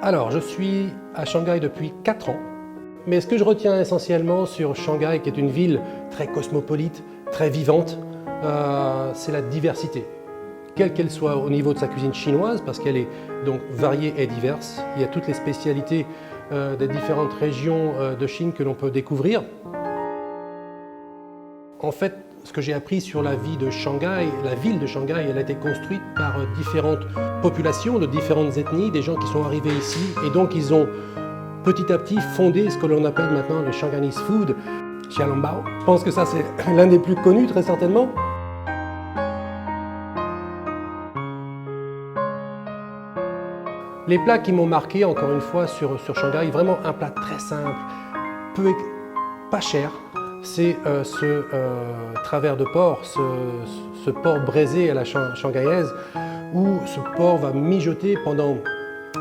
Alors, je suis à Shanghai depuis 4 ans, mais ce que je retiens essentiellement sur Shanghai, qui est une ville très cosmopolite, très vivante, c'est la diversité. Quelle qu'elle soit au niveau de sa cuisine chinoise, parce qu'elle est donc variée et diverse. Il y a toutes les spécialités des différentes régions de Chine que l'on peut découvrir. En fait, ce que j'ai appris sur la vie de Shanghai, la ville de Shanghai, elle a été construite par différentes populations, de différentes ethnies, des gens qui sont arrivés ici, et donc ils ont petit à petit fondé ce que l'on appelle maintenant le Shanghainese food, Xiaolongbao. Je pense que ça c'est l'un des plus connus très certainement. Les plats qui m'ont marqué, encore une fois, sur Shanghai, vraiment un plat très simple, pas cher. C'est ce travers de porc, ce porc braisé à la shanghaïaise, où ce porc va mijoter pendant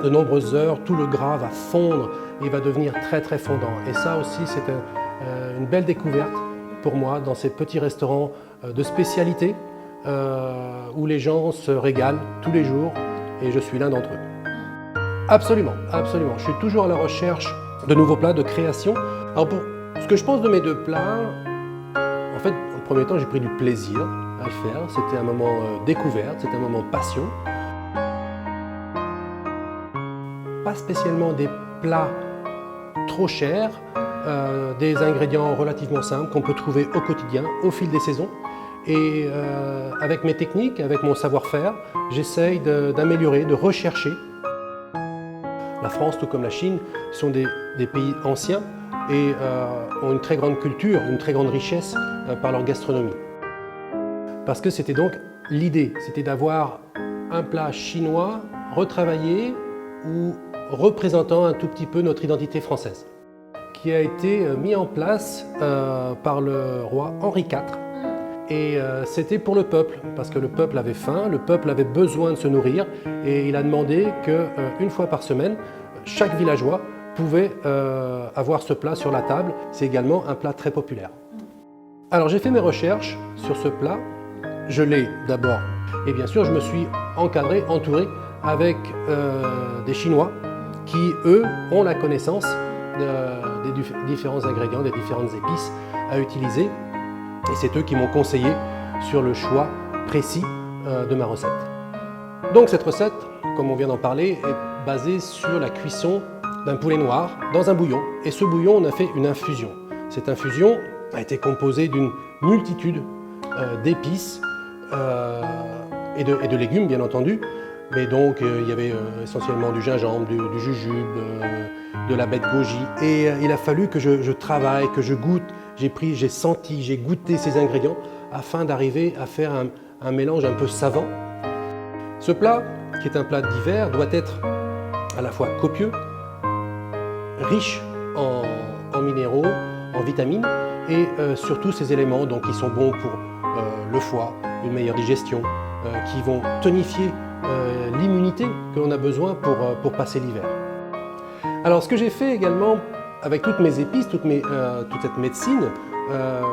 de nombreuses heures, tout le gras va fondre et va devenir très très fondant. Et ça aussi, c'est une belle découverte pour moi dans ces petits restaurants de spécialité où les gens se régalent tous les jours et je suis l'un d'entre eux. Absolument, absolument. Je suis toujours à la recherche de nouveaux plats, de création. Alors pour ce que je pense de mes deux plats, en fait, en premier temps, j'ai pris du plaisir à le faire. C'était un moment découverte, c'était un moment passion. Pas spécialement des plats trop chers, des ingrédients relativement simples qu'on peut trouver au quotidien, au fil des saisons. Et avec mes techniques, avec mon savoir-faire, j'essaye d'améliorer, de rechercher. La France, tout comme la Chine, sont des pays anciens et ont une très grande culture, une très grande richesse par leur gastronomie. Parce que c'était donc l'idée, c'était d'avoir un plat chinois retravaillé ou représentant un tout petit peu notre identité française, qui a été mis en place par le roi Henri IV. Et c'était pour le peuple, parce que le peuple avait faim, le peuple avait besoin de se nourrir, et il a demandé qu'une fois par semaine, chaque villageois pouvait avoir ce plat sur la table. C'est également un plat très populaire. Alors j'ai fait mes recherches sur ce plat, je l'ai d'abord, et bien sûr je me suis encadré, entouré avec des Chinois qui, eux, ont la connaissance des différents ingrédients, des différentes épices à utiliser. Et c'est eux qui m'ont conseillé sur le choix précis de ma recette. Donc cette recette, comme on vient d'en parler, est basée sur la cuisson d'un poulet noir dans un bouillon. Et ce bouillon, on a fait une infusion. Cette infusion a été composée d'une multitude d'épices et de légumes, bien entendu. Mais donc il y avait essentiellement du gingembre, du jujube, de la baie de goji. Et il a fallu que je travaille, que je goûte. J'ai senti, j'ai goûté ces ingrédients afin d'arriver à faire un mélange un peu savant. Ce plat, qui est un plat d'hiver, doit être à la fois copieux, riche en minéraux, en vitamines et surtout ces éléments donc, qui sont bons pour le foie, une meilleure digestion, qui vont tonifier l'immunité que l'on a besoin pour passer l'hiver. Alors ce que j'ai fait également, avec toutes mes épices, toute cette médecine,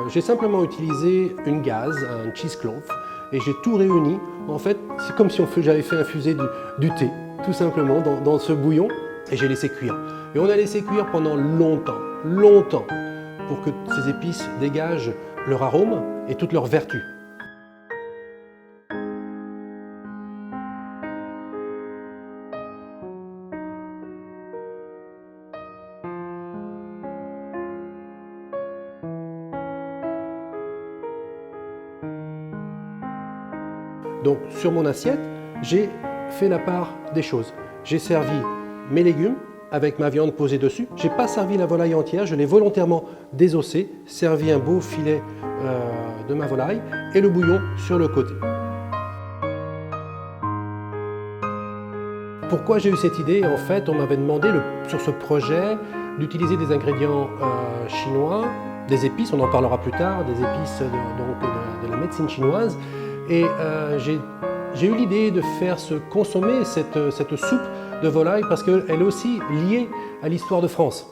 j'ai simplement utilisé une gaze, un cheesecloth, et j'ai tout réuni. En fait, c'est comme si j'avais fait infuser du thé, tout simplement, dans ce bouillon, et j'ai laissé cuire. Et on a laissé cuire pendant longtemps, longtemps, pour que ces épices dégagent leur arôme et toutes leurs vertus. Donc sur mon assiette, j'ai fait la part des choses. J'ai servi mes légumes avec ma viande posée dessus. Je n'ai pas servi la volaille entière, je l'ai volontairement désossée, servi un beau filet de ma volaille et le bouillon sur le côté. Pourquoi j'ai eu cette idée? En fait, on m'avait demandé sur ce projet d'utiliser des ingrédients chinois, des épices, on en parlera plus tard, des épices de la médecine chinoise. Et j'ai eu l'idée de faire consommer cette soupe de volaille parce qu'elle est aussi liée à l'histoire de France.